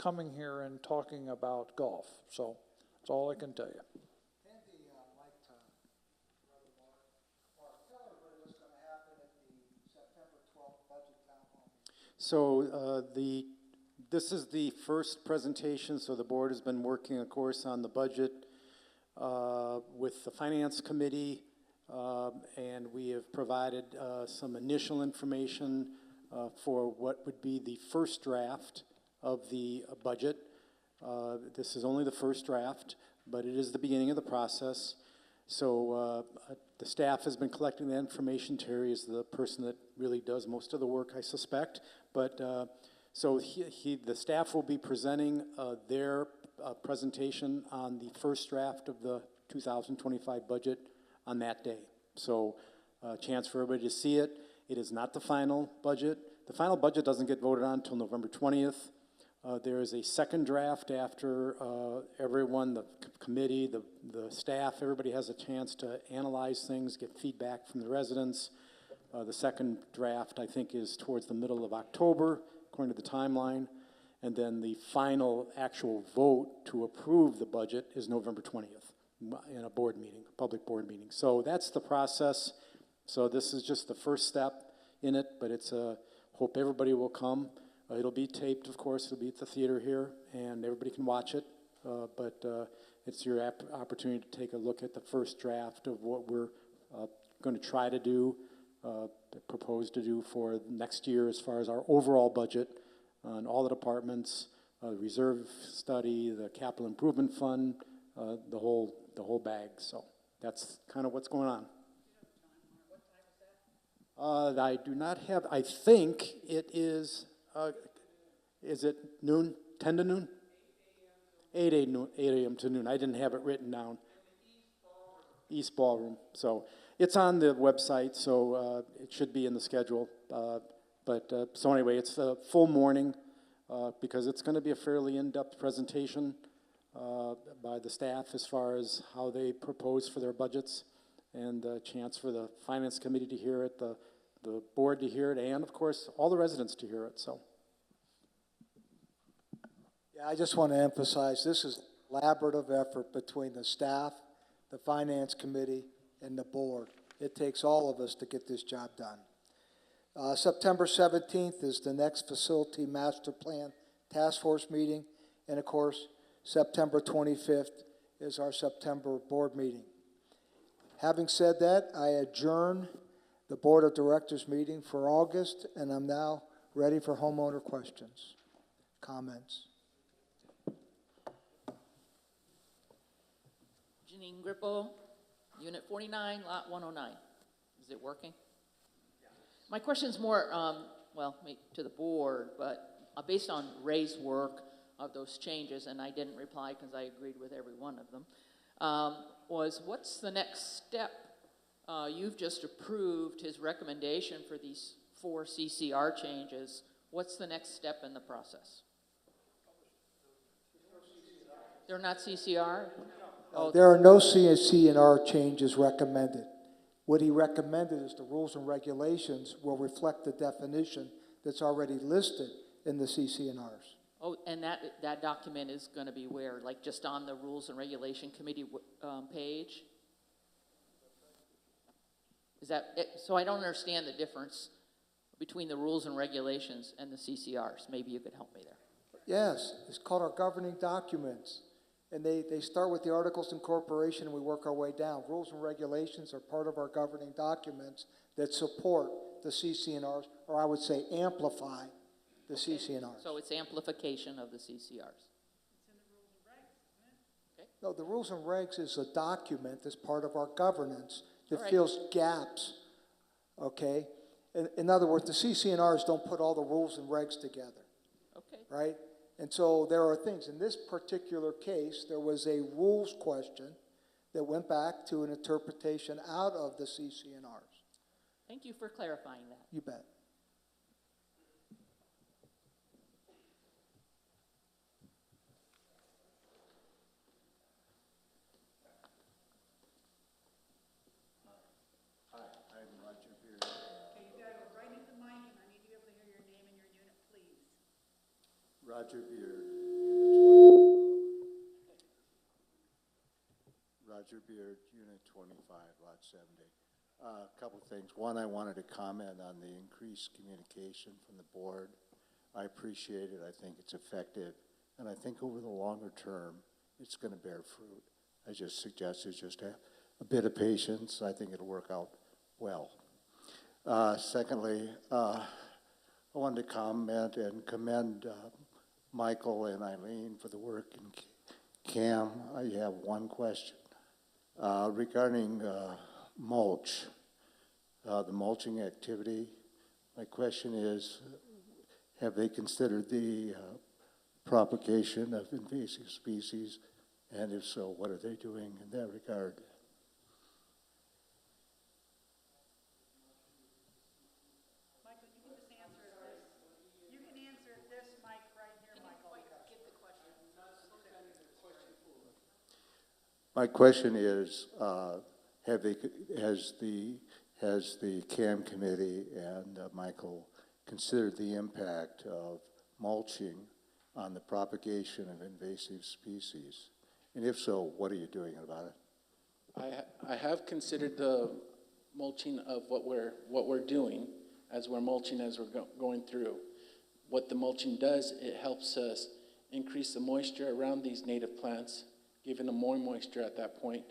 coming here and talking about golf. So that's all I can tell you. So this is the first presentation, so the board has been working, of course, on the budget with the Finance Committee, and we have provided some initial information for what would be the first draft of the budget. This is only the first draft, but it is the beginning of the process. So the staff has been collecting that information. Terry is the person that really does most of the work, I suspect. But so the staff will be presenting their presentation on the first draft of the 2025 budget on that day. So a chance for everybody to see it. It is not the final budget. The final budget doesn't get voted on until November 20th. There is a second draft after everyone, the committee, the staff, everybody has a chance to analyze things, get feedback from the residents. The second draft, I think, is towards the middle of October, according to the timeline. And then the final actual vote to approve the budget is November 20th in a board meeting, a public board meeting. So that's the process. So this is just the first step in it, but it's hope everybody will come. It'll be taped, of course. It'll be at the theater here, and everybody can watch it. But it's your opportunity to take a look at the first draft of what we're going to try to do, propose to do for next year as far as our overall budget on all the departments, reserve study, the capital improvement fund, the whole bag. So that's kind of what's going on. I do not have. I think it is. Is it noon? 10 to noon? 8 a.m. to noon. I didn't have it written down. East Ballroom. So it's on the website, so it should be in the schedule. So anyway, it's a full morning because it's going to be a fairly in-depth presentation by the staff as far as how they propose for their budgets, and a chance for the Finance Committee to hear it, the board to hear it, and of course all the residents to hear it. So yeah, I just want to emphasize this is a collaborative effort between the staff, the Finance Committee, and the board. It takes all of us to get this job done. September 17th is the next Facility Master Plan Task Force meeting, and of course September 25th is our September board meeting. Having said that, I adjourn the Board of Directors meeting for August, and I'm now ready for homeowner questions, comments. Janine Grippo, Unit 49, Lot 109. Is it working? Yeah. My question's more, to the board, but based on Ray's work of those changes, and I didn't reply because I agreed with every one of them, was what's the next step? You've just approved his recommendation for these 4 CCR changes. What's the next step in the process? They're not CCR? Oh, there are no CCR changes recommended. What he recommended is the rules and regulations will reflect the definition that's already listed in the CCNRs. Oh, and that document is going to be where? Like just on the Rules and Regulation Committee page? Is that it? So I don't understand the difference between the rules and regulations and the CCRs. Maybe you could help me there. Yes, it's called our governing documents. And they start with the Articles of Incorporation and we work our way down. Rules and regulations are part of our governing documents that support the CCNRs, or I would say amplify the CCNRs. So it's amplification of the CCRs. It's in the rules and regs, isn't it? Okay. No, the rules and regs is a document that's part of our governance that right. fills gaps, okay? In other words, the CCNRs don't put all the rules and regs together. Okay. Right? And so there are things. In this particular case, there was a rules question that went back to an interpretation out of the CCNRs. Thank you for clarifying that. You bet. Hi, I'm Roger Beard. Okay, you gotta go right into the mic, and I need to be able to hear your name and your unit, please. Roger Beard. Roger Beard, Unit 25, Lot 70. A couple things. One, I wanted to comment on the increased communication from the board. I appreciate it. I think it's effective. And I think over the longer term, it's going to bear fruit. I just suggest is just have a bit of patience. I think it'll work out well. Secondly, I wanted to comment and commend Michael and Eileen for the work in CAM. I have one question regarding mulch, the mulching activity. My question is, have they considered the propagation of invasive species? And if so, what are they doing in that regard? Michael, you can just answer this. You can answer this mic right here, Michael. My question is, has the CAM committee and Michael considered the impact of mulching on the propagation of invasive species? And if so, what are you doing about it? I have considered the mulching of what we're doing as we're mulching as we're going through. What the mulching does, it helps us increase the moisture around these native plants, giving them more moisture at that point.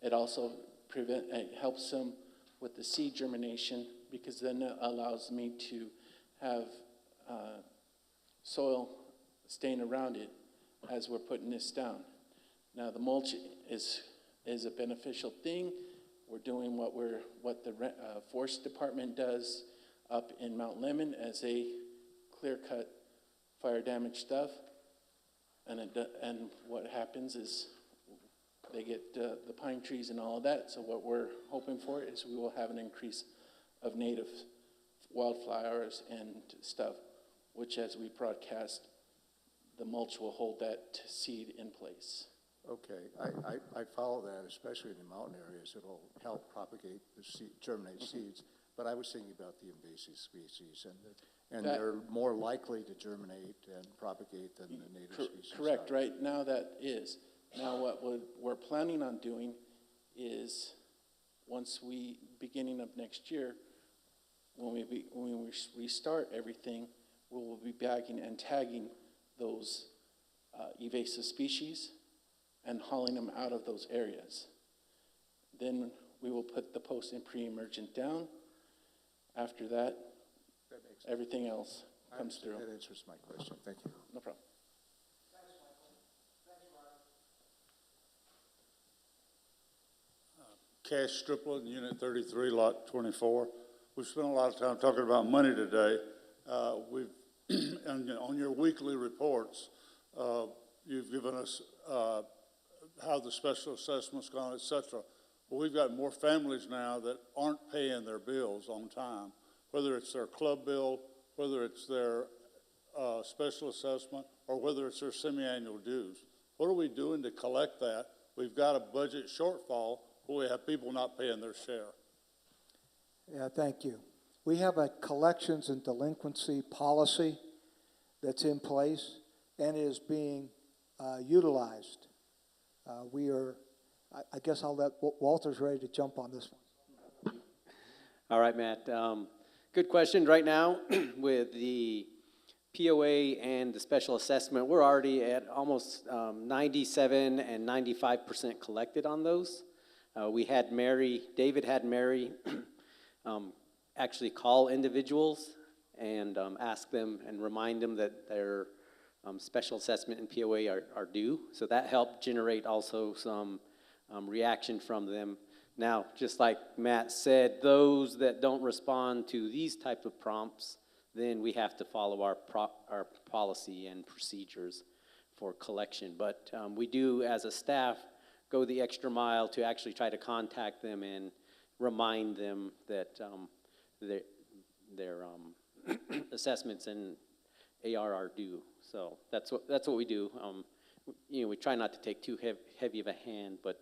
It also it helps them with the seed germination, because then it allows me to have soil staying around it as we're putting this down. Now, the mulch is a beneficial thing. We're doing what the Forest Department does up in Mount Lemmon as they clear-cut fire damaged stuff. And what happens is they get the pine trees and all of that. So what we're hoping for is we will have an increase of native wildflowers and stuff, which as we broadcast, the mulch will hold that seed in place. Okay, I follow that, especially in the mountain areas. It'll help propagate the seed, germinate seeds. But I was thinking about the invasive species, and they're more likely to germinate and propagate than the native species. Correct, right now that is. Now what we're planning on doing is, beginning of next year, when we restart everything, we will be bagging and tagging those invasive species and hauling them out of those areas. Then we will put the post and pre-emergent down. After that, everything else comes through. That answers my question. Thank you. No problem. Cash Striplin, Unit 33, Lot 24. We've spent a lot of time talking about money today. On your weekly reports, you've given us how the special assessment's gone, et cetera. Well, we've got more families now that aren't paying their bills on time, whether it's their club bill, whether it's their special assessment, or whether it's their semi-annual dues. What are we doing to collect that? We've got a budget shortfall, but we have people not paying their share. Yeah, thank you. We have a collections and delinquency policy that's in place and is being utilized. I guess I'll let Walter's ready to jump on this one. All right, Matt. Good question. Right now, with the POA and the special assessment, we're already at almost 97 and 95% collected on those. David had Mary actually call individuals and ask them and remind them that their special assessment and POA are due. So that helped generate also some reaction from them. Now, just like Matt said, those that don't respond to these type of prompts, then we have to follow our policy and procedures for collection. But we do, as a staff, go the extra mile to actually try to contact them and remind them that their assessments and AR are due. So that's what we do. We try not to take too heavy of a hand, but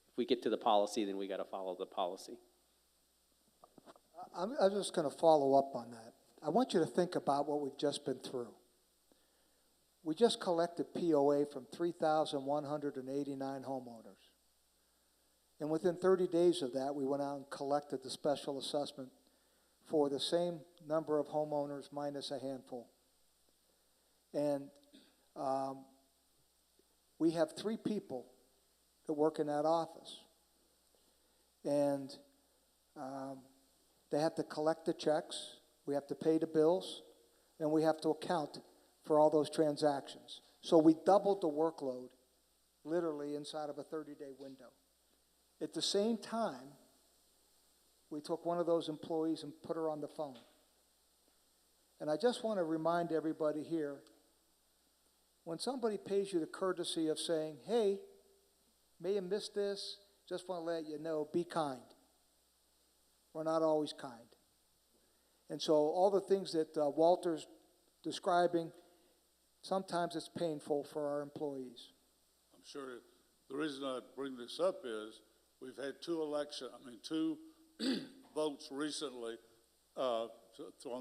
if we get to the policy, then we got to follow the policy. I'm just going to follow up on that. I want you to think about what we've just been through. We just collected POA from 3,189 homeowners. And within 30 days of that, we went out and collected the special assessment for the same number of homeowners minus a handful. And we have 3 people that work in that office. And they have to collect the checks, we have to pay the bills, and we have to account for all those transactions. So we doubled the workload, literally inside of a 30-day window. At the same time, we took one of those employees and put her on the phone. And I just want to remind everybody here, when somebody pays you the courtesy of saying, hey, may have missed this, just want to let you know, be kind. We're not always kind. And so all the things that Walter's describing, sometimes it's painful for our employees. I'm sure the reason I bring this up is we've had 2 votes recently on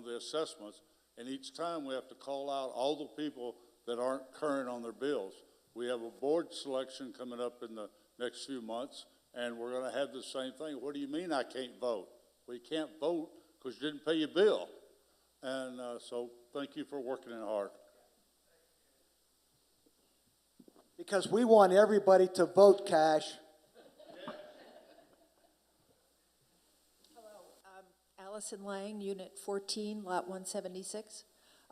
the assessments, and each time we have to call out all the people that aren't current on their bills. We have a board selection coming up in the next few months, and we're going to have the same thing. What do you mean I can't vote? Well, you can't vote because you didn't pay your bill. And so thank you for working it hard. Because we want everybody to vote, Cash. Allison Lang, Unit 14, Lot 176.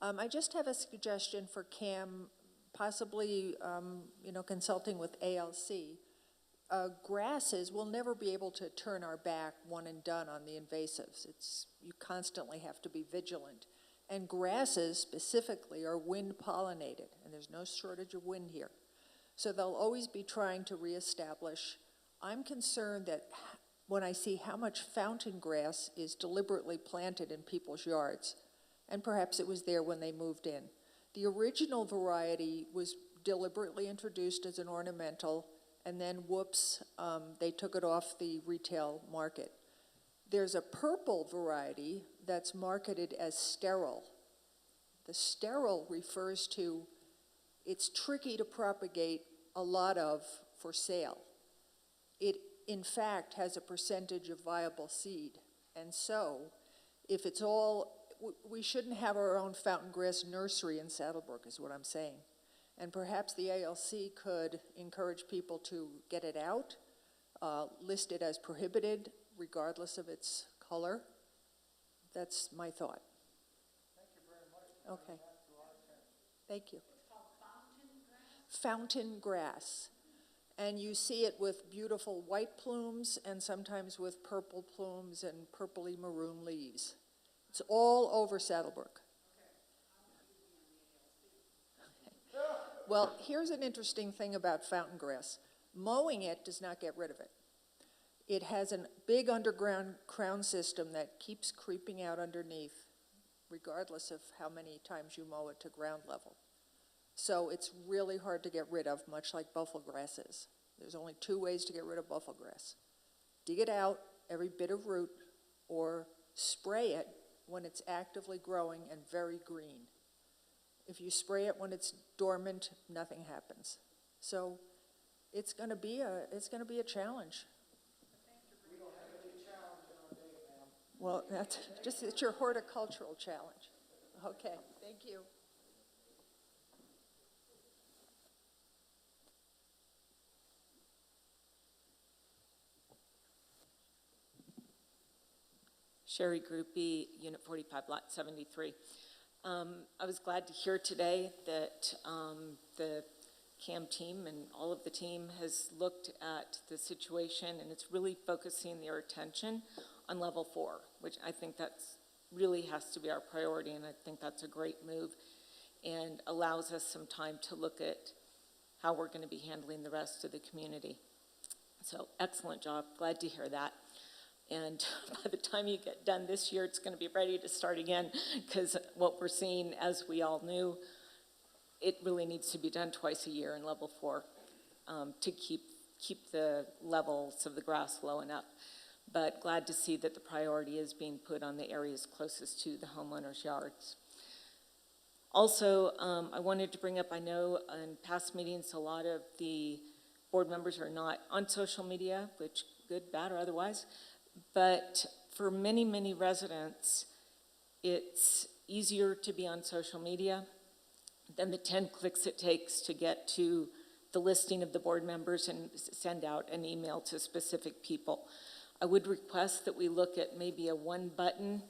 I just have a suggestion for CAM, possibly, consulting with ALC. Grasses, we'll never be able to turn our back one and done on the invasives. You constantly have to be vigilant. And grasses specifically are wind pollinated, and there's no shortage of wind here. So they'll always be trying to reestablish. I'm concerned that when I see how much fountain grass is deliberately planted in people's yards, and perhaps it was there when they moved in. The original variety was deliberately introduced as an ornamental, and then whoops, they took it off the retail market. There's a purple variety that's marketed as sterile. The sterile refers to it's tricky to propagate a lot of for sale. It, in fact, has a percentage of viable seed. And so, if it's all, we shouldn't have our own fountain grass nursery in Saddlebrook, is what I'm saying. And perhaps the ALC could encourage people to get it out, list it as prohibited, regardless of its color. That's my thought. Thank you very much. Okay. Thank you. It's called fountain grass. And you see it with beautiful white plumes and sometimes with purple plumes and purpley maroon leaves. It's all over Saddlebrook. Well, here's an interesting thing about fountain grass. Mowing it does not get rid of it. It has a big underground crown system that keeps creeping out underneath, regardless of how many times you mow it to ground level. So it's really hard to get rid of, much like buffalo grass is. There's only 2 ways to get rid of buffalo grass. Dig it out, every bit of root, or spray it when it's actively growing and very green. If you spray it when it's dormant, nothing happens. So it's going to be a challenge. We don't have any challenge in our day, ma'am. Well, it's your horticultural challenge. Okay, thank you. Sherry Group B, Unit 45, Lot 73. I was glad to hear today that the CAM team and all of the team has looked at the situation, and it's really focusing their attention on level 4, which I think that's really has to be our priority, and I think that's a great move and allows us some time to look at how we're going to be handling the rest of the community. So excellent job. Glad to hear that. And by the time you get done this year, it's going to be ready to start again, because what we're seeing, as we all knew, it really needs to be done twice a year in level 4 to keep the levels of the grass low enough. But glad to see that the priority is being put on the areas closest to the homeowners' yards. Also, I wanted to bring up, I know in past meetings, a lot of the board members are not on social media, which good, bad, or otherwise. But for many, many residents, it's easier to be on social media than the 10 clicks it takes to get to the listing of the board members and send out an email to specific people. I would request that we look at maybe a one button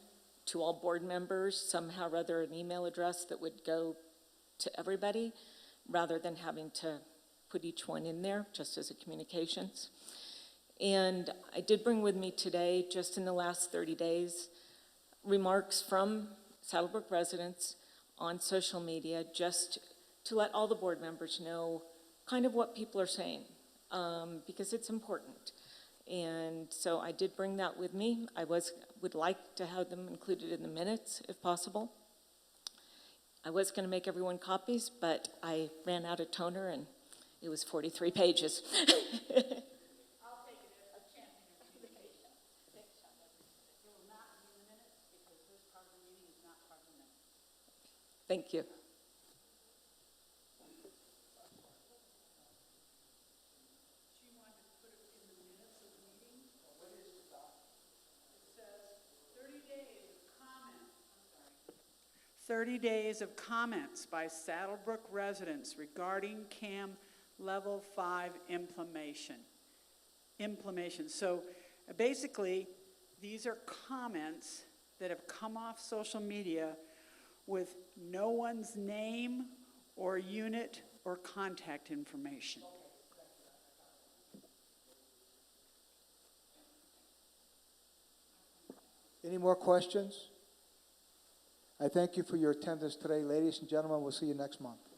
to all board members, somehow rather an email address that would go to everybody, rather than having to put each one in there just as a communications. And I did bring with me today, just in the last 30 days, remarks from Saddlebrook residents on social media, just to let all the board members know kind of what people are saying, because it's important. And so I did bring that with me. I would like to have them included in the minutes if possible. I was going to make everyone copies, but I ran out of toner and it was 43 pages. I'll take it as a champion of communication. It will not be in the minutes because this part of the meeting is not part of the minutes. Thank you. She wanted to put it in the minutes of the meeting. What is the document? It says 30 days of comments, 30 days of comments by Saddlebrook residents regarding CAM Level 5 implementation. So basically, these are comments that have come off social media with no one's name or unit or contact information. Any more questions? I thank you for your attendance today, ladies and gentlemen. We'll see you next month.